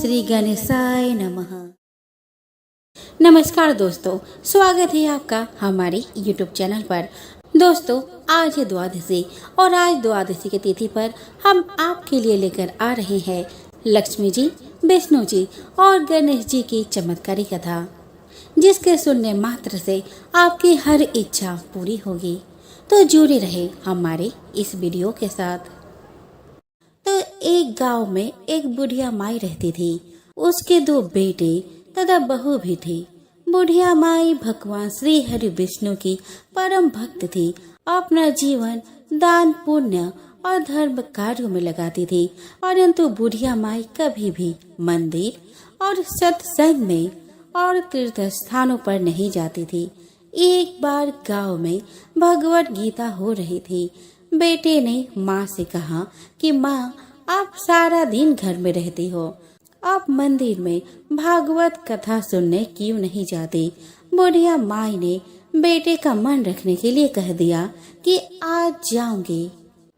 श्री गणेशाय नमः। नमस्कार दोस्तों, स्वागत है आपका हमारे YouTube चैनल पर। दोस्तों, आज है द्वादशी और आज द्वादशी की तिथि पर हम आपके लिए लेकर आ रहे हैं लक्ष्मी जी, विष्णु जी और गणेश जी की चमत्कारी कथा, जिसके सुनने मात्र से आपकी हर इच्छा पूरी होगी। तो जुड़े रहे हमारे इस वीडियो के साथ। तो एक गांव में एक बुढ़िया माई रहती थी। उसके 2 बेटे तथा बहू भी थी। बुढ़िया माई भगवान श्री हरि विष्णु की परम भक्त थी। अपना जीवन दान, पुण्य और धर्म कार्यों में लगाती थी, परंतु बुढ़िया माई कभी भी मंदिर और सत्संग में और तीर्थ स्थानों पर नहीं जाती थी। एक बार गांव में भगवत गीता हो रही थी। बेटे ने माँ से कहा कि माँ, आप सारा दिन घर में रहती हो, आप मंदिर में भागवत कथा सुनने क्यों नहीं जाती? बुढ़िया माई ने बेटे का मन रखने के लिए कह दिया कि आज जाऊंगी,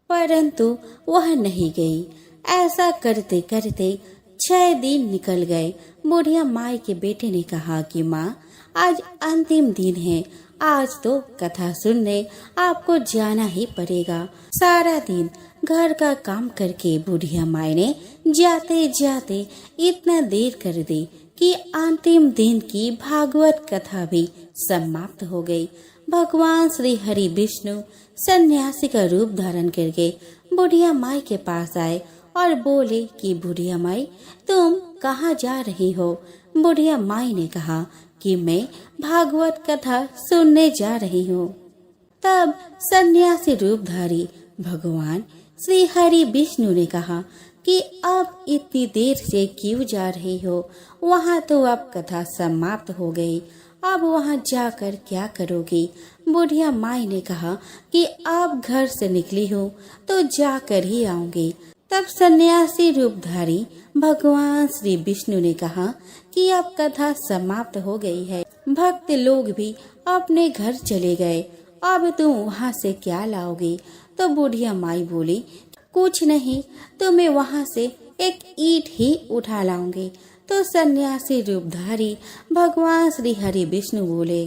परंतु वह नहीं गई। ऐसा करते करते 6 दिन निकल गए। बुढ़िया माई के बेटे ने कहा कि माँ, आज अंतिम दिन है, आज तो कथा सुनने आपको जाना ही पड़ेगा। सारा दिन घर का काम करके बुढ़िया माई ने जाते जाते इतना देर कर दी कि अंतिम दिन की भागवत कथा भी समाप्त हो गई। भगवान श्री हरि विष्णु सन्यासी का रूप धारण करके बुढ़िया माई के पास आए और बोले कि बुढ़िया माई, तुम कहाँ जा रही हो? बुढ़िया माई ने कहा कि मैं भागवत कथा सुनने जा रही हूँ। तब सन्यासी रूपधारी भगवान श्री हरि विष्णु ने कहा कि अब इतनी देर से क्यों जा रही हो? वहाँ तो अब कथा समाप्त हो गई, अब वहाँ जाकर क्या करोगी? बुढ़िया माई ने कहा कि अब घर से निकली हूँ तो जाकर ही आऊंगी। तब सन्यासी रूपधारी भगवान श्री विष्णु ने कहा कि अब कथा समाप्त हो गई है, भक्त लोग भी अपने घर चले गए, अब तुम वहाँ से क्या लाओगी? तो बुढ़िया माई बोली, कुछ नहीं, तो मैं वहाँ से एक ईंट ही उठा लाऊंगी। तो सन्यासी रूपधारी भगवान श्री हरि विष्णु बोले,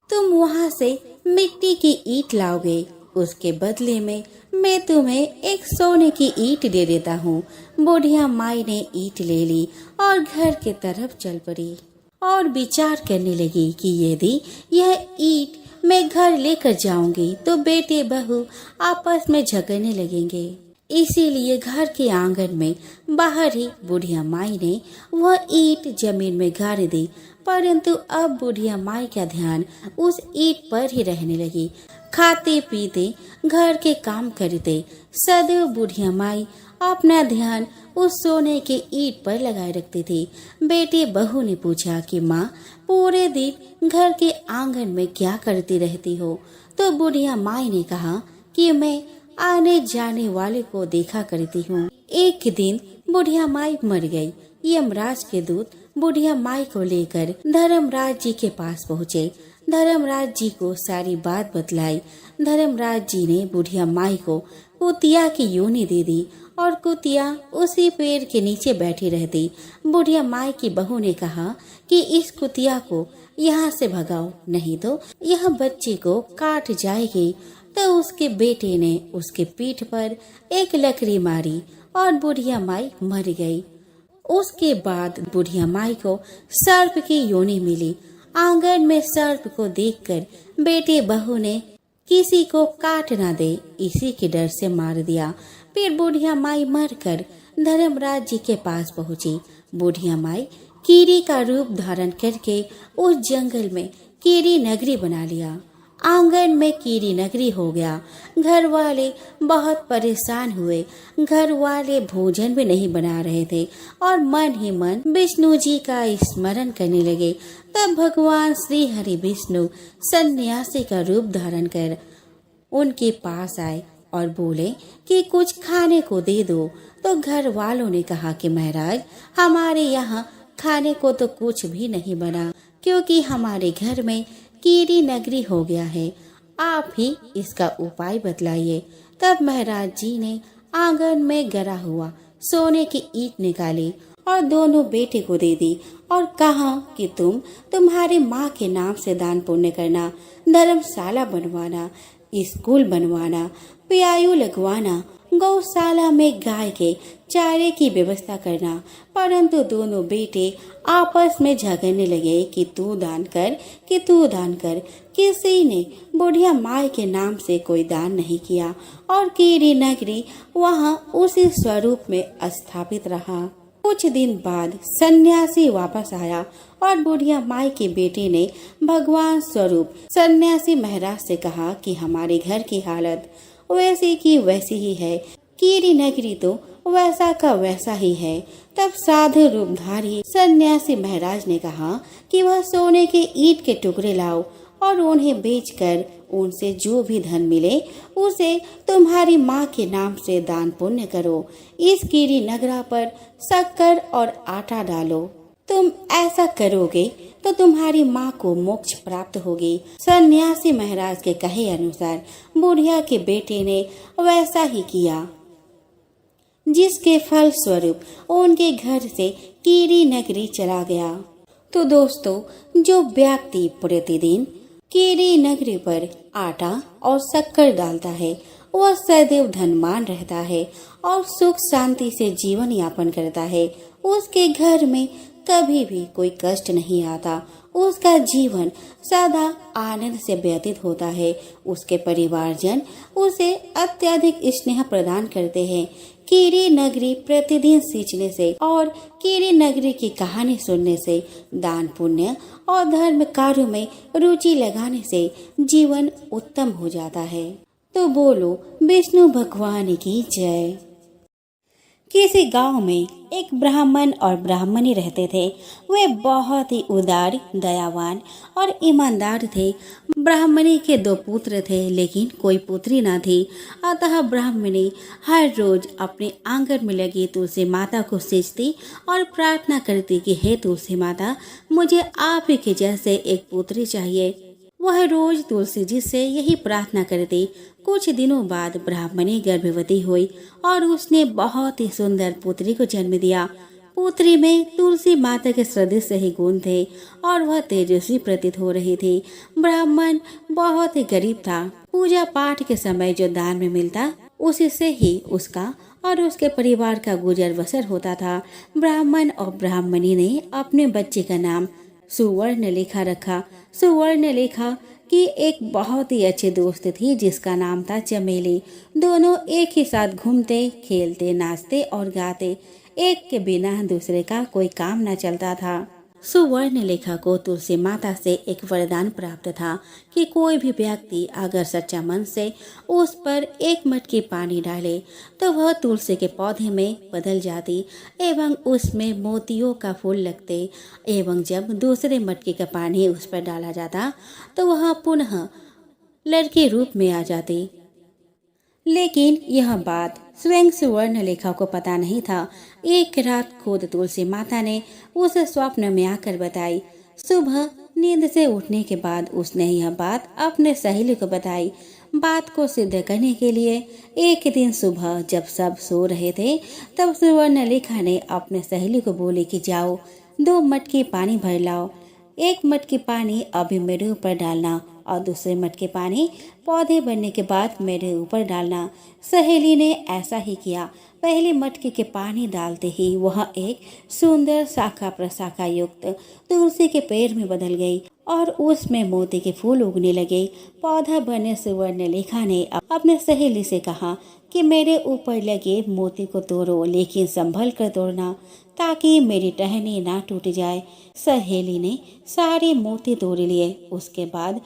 तुम वहाँ से मिट्टी की ईंट लाओगे, उसके बदले में मैं तुम्हें एक सोने की ईंट दे देता हूँ। बुढ़िया माई ने ईंट ले ली और घर के तरफ चल पड़ी और विचार करने लगी कि यदि यह ईंट मैं घर लेकर जाऊंगी तो बेटे बहू आपस में झगड़ने लगेंगे। इसीलिए घर के आंगन में बाहर ही बुढ़िया माई ने वह ईंट जमीन में गाड़ दी। परंतु अब बुढ़िया माई का ध्यान उस ईंट पर ही रहने लगी। खाते पीते घर के काम करते सदैव बुढ़िया माई अपना ध्यान उस सोने के ईंट पर लगाए रखती थी। बेटे बहू ने पूछा कि माँ, पूरे दिन घर के आंगन में क्या करती रहती हो? तो बुढ़िया माई ने कहा कि मैं आने जाने वाले को देखा करती हूँ। एक दिन बुढ़िया माई मर गई। यमराज के दूत बुढ़िया माई को लेकर धर्मराज जी के पास पहुँचे। धर्मराज जी को सारी बात बतलाई। धर्मराज जी ने बुढ़िया माई को कुतिया की योनि दे दी और कुतिया उसी पेड़ के नीचे बैठी रहती। बुढ़िया माई की बहू ने कहा कि इस कुतिया को यहाँ से भगाओ, नहीं तो यह बच्चे को काट जाएगी। तो उसके बेटे ने उसके पीठ पर एक लकड़ी मारी और बुढ़िया माई मर गई। उसके बाद बुढ़िया माई को सर्प की योनि मिली। आंगन में सर्प को देखकर बेटे बहू ने किसी को काट ना दे इसी के डर से मार दिया। फिर बुढ़िया माई मरकर धर्मराज जी के पास पहुंची। बुढ़िया माई कीड़ी का रूप धारण करके उस जंगल में कीड़ी नगरी बना लिया। आंगन में कीड़ी नगरी हो गया। घर वाले बहुत परेशान हुए। घर वाले भोजन भी नहीं बना रहे थे और मन ही मन विष्णु जी का स्मरण करने लगे। तब भगवान श्री हरि विष्णु सन्यासी का रूप धारण कर उनके पास आए और बोले कि कुछ खाने को दे दो। तो घर वालों ने कहा कि महाराज, हमारे यहाँ खाने को तो कुछ भी नहीं बना, क्योंकि हमारे घर में कीड़ी नगरी हो गया है, आप ही इसका उपाय बतलाइए। तब महाराज जी ने आंगन में गड़ा हुआ सोने की ईंट निकाली और दोनों बेटे को दे दी और कहा कि तुम्हारी माँ के नाम से दान पुण्य करना, धर्मशाला बनवाना, स्कूल बनवाना, पियायु लगवाना, गौशाला में गाय के चारे की व्यवस्था करना। परंतु दोनों बेटे आपस में झगड़ने लगे कि तू दान कर, कि तू दान कर। किसी ने बुढ़िया माई के नाम से कोई दान नहीं किया और कीरी नगरी वहाँ उसी स्वरूप में स्थापित रहा। कुछ दिन बाद सन्यासी वापस आया और बुढ़िया माई के बेटे ने भगवान स्वरूप सन्यासी महाराज से कहा कि हमारे घर की हालत वैसी की वैसी ही है, कीरी नगरी तो वैसा का वैसा ही है। तब साधु रूपधारी सन्यासी महाराज ने कहा कि वह सोने के ईंट के टुकड़े लाओ और उन्हें बेचकर उनसे जो भी धन मिले उसे तुम्हारी माँ के नाम से दान पुण्य करो। इस कीरी नगरा पर शक्कर और आटा डालो। तुम ऐसा करोगे तो तुम्हारी माँ को मोक्ष प्राप्त होगी। सन्यासी महाराज के कहे अनुसार बुढ़िया के बेटे ने वैसा ही किया, जिसके फल स्वरूप उनके घर से कीरी नगरी चला गया। तो दोस्तों, जो व्यक्ति प्रतिदिन कीरी नगरी पर आटा और शक्कर डालता है वह सदैव धनवान रहता है और सुख शांति से जीवन यापन करता है। उसके घर में कभी भी कोई कष्ट नहीं आता। उसका जीवन सदा आनंद से व्यतीत होता है। उसके परिवारजन उसे अत्यधिक स्नेह प्रदान करते हैं। कीरी नगरी प्रतिदिन सींचने से और कीरी नगरी की कहानी सुनने से, दान पुण्य और धर्म कार्यों में रुचि लगाने से जीवन उत्तम हो जाता है। तो बोलो विष्णु भगवान की जय। किसी गांव में एक ब्राह्मण और ब्राह्मणी रहते थे। वे बहुत ही उदार, दयावान और ईमानदार थे। ब्राह्मणी के 2 पुत्र थे लेकिन कोई पुत्री न थी। अतः ब्राह्मणी हर रोज अपने आंगन में लगी तुलसी माता को सींचती और प्रार्थना करती कि हे तुलसी माता, मुझे आप ही के जैसे एक पुत्री चाहिए। वह रोज तुलसी जी से यही प्रार्थना करती। कुछ दिनों बाद ब्राह्मणी गर्भवती हुई और उसने बहुत ही सुंदर पुत्री को जन्म दिया। पुत्री में तुलसी माता के सदृश ही गुण थे और वह तेजस्वी प्रतीत हो रही थी। ब्राह्मण बहुत ही गरीब था। पूजा पाठ के समय जो दान में मिलता उसी से ही उसका और उसके परिवार का गुजर बसर होता था। ब्राह्मण और ब्राह्मणी ने अपने बच्चे का नाम सुवर्णलेखा रखा। सुवर्णलेखा की एक बहुत ही अच्छी दोस्त थी जिसका नाम था चमेली। दोनों एक ही साथ घूमते, खेलते, नाचते और गाते। एक के बिना दूसरे का कोई काम न चलता था। सुवर्णलेखा को तुलसी माता से एक वरदान प्राप्त था कि कोई भी व्यक्ति अगर सच्चा मन से उस पर एक मटकी पानी डाले तो वह तुलसी के पौधे में बदल जाती एवं उसमें मोतियों का फूल लगते एवं जब दूसरे मटकी का पानी उस पर डाला जाता तो वह पुनः लड़के रूप में आ जाती। लेकिन यह बात स्वयं सुवर्णलेखा को पता नहीं था। एक रात खुद तुलसी माता ने उसे स्वप्न में आकर बताई। सुबह नींद से उठने के बाद उसने यह बात अपने सहेली को बताई। बात को सिद्ध करने के लिए एक दिन सुबह जब सब सो रहे थे तब सुवर्णलेखा ने अपने सहेली को बोली कि जाओ 2 मटकी पानी भर लाओ। एक मटकी पानी अभी मेरे ऊपर डालना और दूसरे मटके पानी पौधे बनने के बाद मेरे ऊपर डालना। सहेली ने ऐसा ही किया। पहले मटके के पानी डालते ही वह एक सुंदर शाखा प्रशाखा युक्त तुलसी के पेड़ में बदल गई और उसमें मोती के फूल उगने लगे। पौधा बने सुवर्णलेखा ने अपने सहेली से कहा कि मेरे ऊपर लगे मोती को तोड़ो, लेकिन संभल कर तोड़ना ताकि मेरी टहनी ना टूट जाए। सहेली ने सारे मोती तोड़ लिए। उसके बाद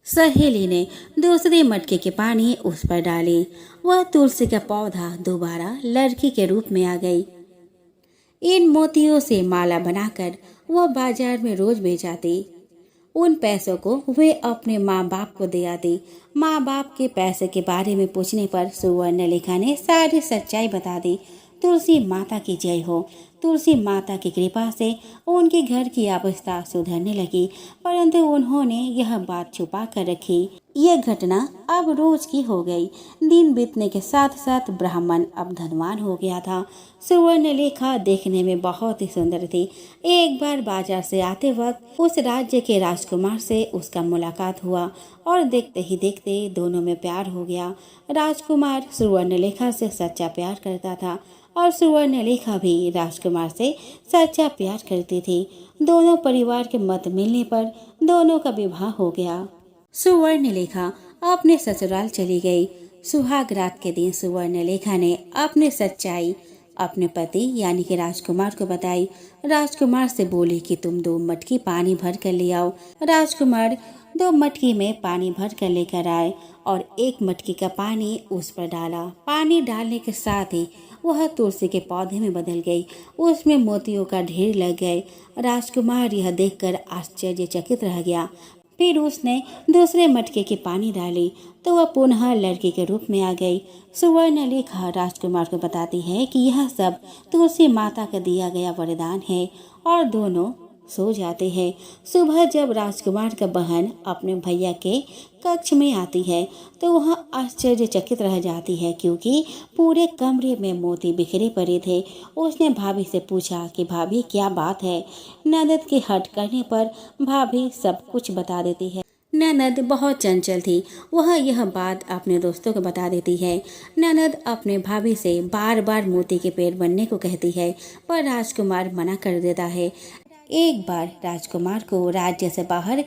सहेली ने दूसरे मटके के पानी उस पर डाली। वह तुलसी का पौधा दोबारा लड़की के रूप में आ गई। इन मोतियों से माला बनाकर वह बाजार में रोज बेच आती। उन पैसों को वे अपने माँ बाप को दे आती। माँ बाप के पैसे के बारे में पूछने पर सुवर्णलेखा ने सारी सच्चाई बता दी। तुलसी माता की जय हो। तुलसी माता की कृपा से उनके घर की अवस्था सुधरने लगी, परंतु उन्होंने यह बात छुपा कर रखी। यह घटना अब रोज की हो गई। दिन बीतने के साथ साथ ब्राह्मण अब धनवान हो गया था। सुवर्णलेखा देखने में बहुत ही सुंदर थी। एक बार बाजार से आते वक्त उस राज्य के राजकुमार से उसका मुलाकात हुआ और देखते ही देखते दोनों में प्यार हो गया। राजकुमार सुवर्णलेखा से सच्चा प्यार करता था और सुवर्णलेखा भी राजकुमार से सच्चा प्यार करती थी। दोनों परिवार के मत मिलने पर दोनों का विवाह हो गया। सुवर्णलेखा अपने ससुराल चली गई। सुहाग रात के दिन सुवर्णलेखा ने अपनी सच्चाई अपने पति यानी कि राजकुमार को बताई। राजकुमार से बोली कि तुम 2 मटकी पानी भर कर ले आओ। राजकुमार 2 मटकी में पानी भर कर लेकर आए और 1 मटकी का पानी उस पर डाला। पानी डालने के साथ ही वह तुलसी के पौधे में बदल गई। उसमें मोतियों का ढेर लग गए। राजकुमार यह देखकर आश्चर्यचकित रह गया। फिर उसने दूसरे मटके की पानी डाली तो वह पुनः लड़की के रूप में आ गई। सुवर्णलेखा राजकुमार को बताती है कि यह सब तुलसी माता का दिया गया वरदान है और दोनों सो जाते हैं। सुबह जब राजकुमार का बहन अपने भैया के कक्ष में आती है तो वह आश्चर्यचकित रह जाती है क्योंकि पूरे कमरे में मोती बिखरे पड़े थे। उसने भाभी से पूछा कि भाभी क्या बात है। ननद के हट करने पर भाभी सब कुछ बता देती है। ननद बहुत चंचल थी। वह यह बात अपने दोस्तों को बता देती है। ननद अपने भाभी से बार बार मोती के पेड़ बनने को कहती है पर राजकुमार मना कर देता है। एक बार राजकुमार को राज्य से बाहर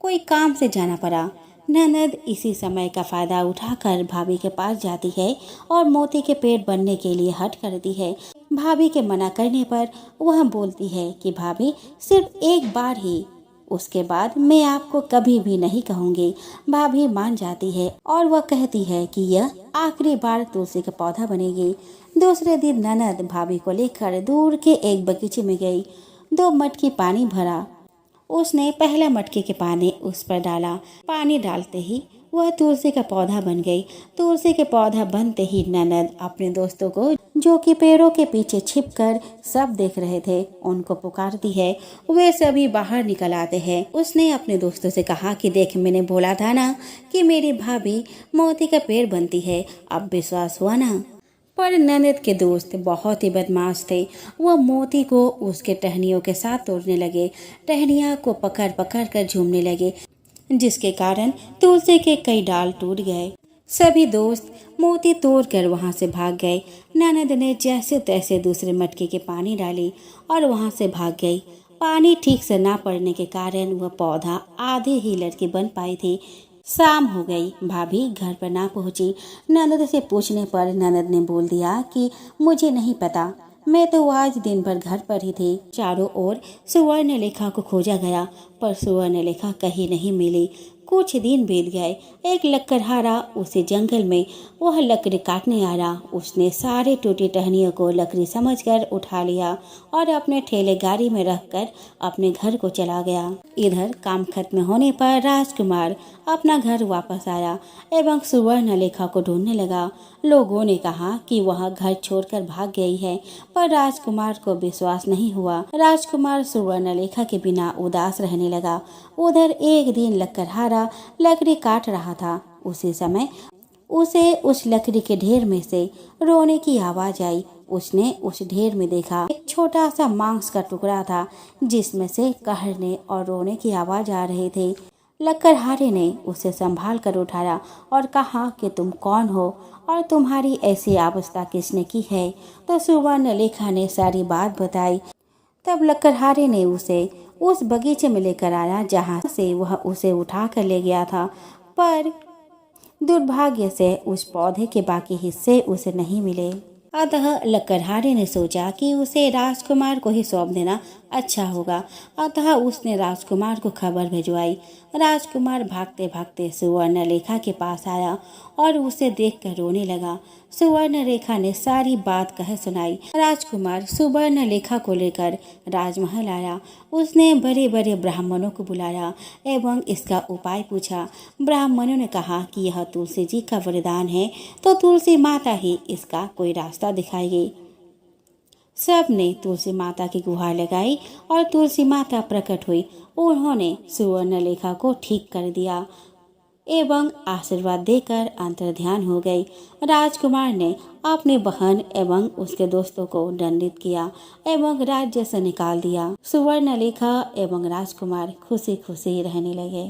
कोई काम से जाना पड़ा। ननद इसी समय का फायदा उठाकर भाभी के पास जाती है और मोती के पेड़ बनने के लिए हट करती है। भाभी के मना करने पर वह बोलती है कि भाभी सिर्फ एक बार ही, उसके बाद मैं आपको कभी भी नहीं कहूँगी। भाभी मान जाती है और वह कहती है कि यह आखिरी बार तुलसी का पौधा बनेगी। दूसरे दिन ननद भाभी को लेकर दूर के एक बगीचे में गई। 2 मटकी पानी भरा। उसने पहला मटके के पानी उस पर डाला। पानी डालते ही वह तुलसी का पौधा बन गई। तुलसी के पौधा बनते ही ननद अपने दोस्तों को, जो कि पेड़ों के पीछे छिपकर सब देख रहे थे, उनको पुकारती है। वे सभी बाहर निकल आते हैं। उसने अपने दोस्तों से कहा कि देख, मैंने बोला था ना कि मेरी भाभी मोती का पेड़ बनती है, अब विश्वास हुआ ना। पर ननद के दोस्त बहुत ही बदमाश थे। वह मोती को उसके टहनियों के साथ तोड़ने लगे। टहनियाँ को पकड़ पकड़ कर झूमने लगे, जिसके कारण तुलसी के कई डाल टूट गए। सभी दोस्त मोती तोड़कर वहां से भाग गए। ननद ने जैसे तैसे दूसरे मटके के पानी डाली और वहां से भाग गई। पानी ठीक से ना पड़ने के कारण वह पौधा आधे ही लड़की बन पाई थी। शाम हो गई। भाभी घर पर ना पहुंची। ननद से पूछने पर ननद ने बोल दिया कि मुझे नहीं पता, मैं तो आज दिन भर घर पर ही थी। चारों ओर सुवर्णलेखा को खोजा गया पर सुवर्णलेखा कहीं नहीं मिली। कुछ दिन बीत गए। एक लकड़हारा उसे जंगल में वह लकड़ी काटने आ रहा। उसने सारे टूटी टहनियों को लकड़ी समझकर उठा लिया और अपने ठेले गाड़ी में रखकर अपने घर को चला गया। इधर काम खत्म होने पर राजकुमार अपना घर वापस आया एवं सुवर्णलेखा को ढूंढने लगा। लोगों ने कहा कि वह घर छोड़कर भाग गई है, पर राजकुमार को विश्वास नहीं हुआ। राजकुमार सुवर्णलेखा के बिना उदास रहने लगा। उधर एक दिन लकड़हारा लकड़ी काट रहा था। उसी समय उसे उस लकड़ी के ढेर में से रोने की आवाज आई। उसने उस ढेर में देखा एक छोटा सा मांस का टुकड़ा था, जिसमें से कहरने और रोने की आवाज आ रही थी। लकड़हारे ने उसे संभाल कर उठाया और कहा कि तुम कौन हो और तुम्हारी ऐसी अवस्था किसने की है। तो सुवर्णलेखा ने सारी बात बताई। तब लकड़हारे ने उसे उस बगीचे में लेकर आया जहाँ से वह उसे उठा कर ले गया था, पर दुर्भाग्य से उस पौधे के बाकी हिस्से उसे नहीं मिले। अतः लकड़हारे ने सोचा कि उसे राजकुमार को ही सौंप देना अच्छा होगा। अतः उसने राजकुमार को खबर भिजवाई। राजकुमार भागते भागते सुवर्णलेखा के पास आया और उसे देखकर रोने लगा। सुवर्णलेखा ने सारी बात कह सुनाई। राजकुमार सुवर्णलेखा को लेकर राजमहल आया। उसने बड़े बड़े ब्राह्मणों को बुलाया एवं इसका उपाय पूछा। ब्राह्मणों ने कहा कि यह तुलसी जी का वरदान है, तो तुलसी माता ही इसका कोई रास्ता दिखाएगी। सब ने तुलसी माता की गुहार लगाई और तुलसी माता प्रकट हुई। उन्होंने सुवर्णलेखा को ठीक कर दिया एवं आशीर्वाद देकर अंतर्ध्यान हो गई। राजकुमार ने अपनी बहन एवं उसके दोस्तों को दंडित किया एवं राज्य से निकाल दिया। सुवर्णलेखा एवं राजकुमार खुशी खुशी रहने लगे।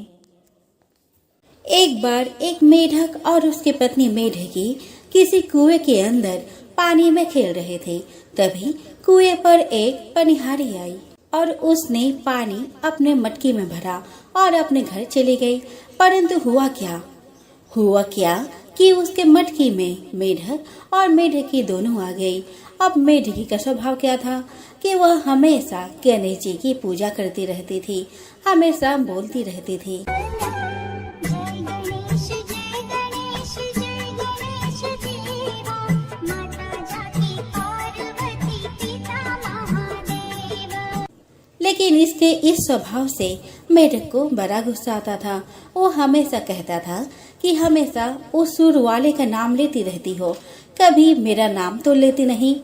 एक बार एक मेढक और उसकी पत्नी मेढकी किसी कुएं के अंदर पानी में खेल रहे थे। तभी कुएं पर एक पनिहारी आई और उसने पानी अपने मटकी में भरा और अपने घर चली गई। परंतु हुआ क्या कि उसके मटकी में मेढक और मेढकी दोनों आ गई। अब मेढकी का स्वभाव क्या था कि वह हमेशा गणेश जी की पूजा करती रहती थी, हमेशा बोलती रहती थी। लेकिन इसके इस स्वभाव से मेढक को बड़ा गुस्सा आता था। वो हमेशा कहता था कि हमेशा उस सुर वाले का नाम लेती रहती हो, कभी मेरा नाम तो लेती नहीं।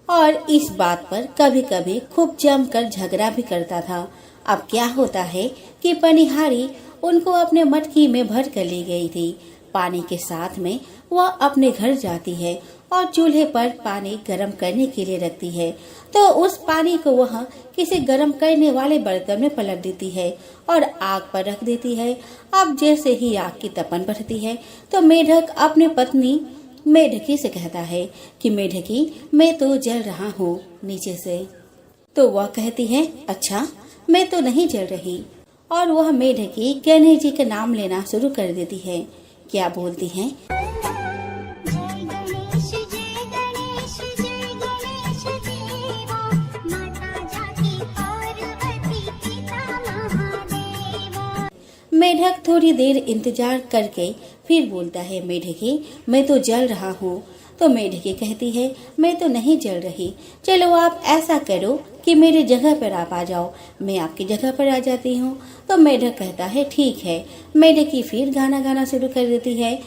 और इस बात पर कभी कभी खूब जमकर झगड़ा भी करता था। अब क्या होता है कि पनिहारी उनको अपने मटकी में भर कर ले गई थी। पानी के साथ में वह अपने घर जाती है और चूल्हे पर पानी गर्म करने के लिए रखती है। तो उस पानी को वह किसी गर्म करने वाले बर्तन में पलट देती है और आग पर रख देती है। अब जैसे ही आग की तपन बढ़ती है तो मेढक अपनी पत्नी मेढकी से कहता है कि मेढकी, मैं तो जल रहा हूँ नीचे से। तो वह कहती है, अच्छा, मैं तो नहीं जल रही। और वह मेढकी गणेश जी का नाम लेना शुरू कर देती है। क्या बोलती है? मेढक थोड़ी देर इंतजार करके फिर बोलता है, मेढकी, मैं तो जल रहा हूँ। तो मेढकी कहती है, मैं तो नहीं जल रही। चलो आप ऐसा करो कि मेरी जगह पर आप आ जाओ, मैं आपकी जगह पर आ जाती हूँ। तो मेढक कहता है, ठीक है। मेढकी फिर गाना गाना शुरू कर देती है।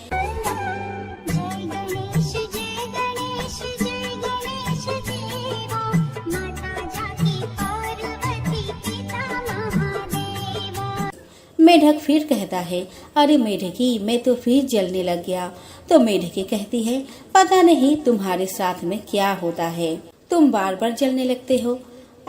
मेढक फिर कहता है, अरे मेढकी, मैं तो फिर जलने लग गया। तो मेढकी कहती है, पता नहीं तुम्हारे साथ में क्या होता है, तुम बार बार जलने लगते हो।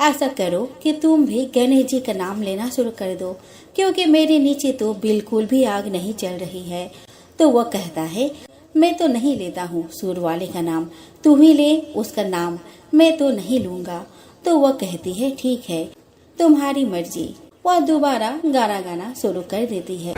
ऐसा करो कि तुम भी गणेश जी का नाम लेना शुरू कर दो, क्योंकि मेरे नीचे तो बिल्कुल भी आग नहीं चल रही है। तो वह कहता है, मैं तो नहीं लेता हूँ सुर वाले का नाम, तू ही ले उसका नाम, मैं तो नहीं लूंगा। तो वह कहती है, ठीक है, तुम्हारी मर्जी। वह दोबारा गाना गाना शुरू कर देती है।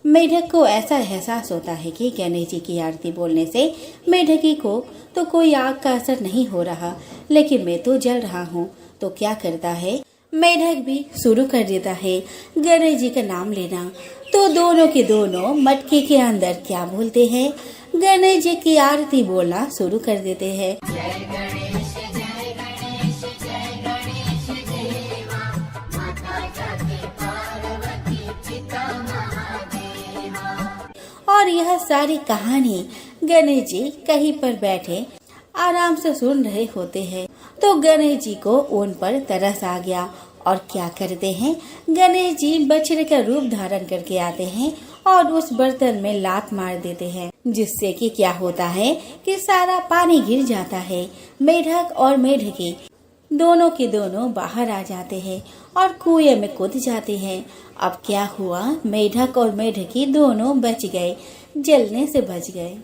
मेढक को ऐसा एहसास होता है कि गणेश जी की आरती बोलने से मेढकी को तो कोई आग का असर नहीं हो रहा, लेकिन मैं तो जल रहा हूँ। तो क्या करता है, मेढक भी शुरू कर देता है गणेश जी का नाम लेना। तो दोनों के दोनों मटके के अंदर क्या बोलते हैं, गणेश जी की आरती बोलना शुरू कर देते हैं। और यह सारी कहानी गणेश जी कहीं पर बैठे आराम से सुन रहे होते हैं। तो गणेश जी को उन पर तरस आ गया और क्या करते हैं, गणेश जी बछड़े का रूप धारण करके आते हैं और उस बर्तन में लात मार देते हैं, जिससे कि क्या होता है कि सारा पानी गिर जाता है। मेढक और मेढकी दोनों के दोनों बाहर आ जाते हैं और कुएं में कूद जाते हैं। अब क्या हुआ, मेढक और मेढकी दोनों बच गए, जलने से बच गए।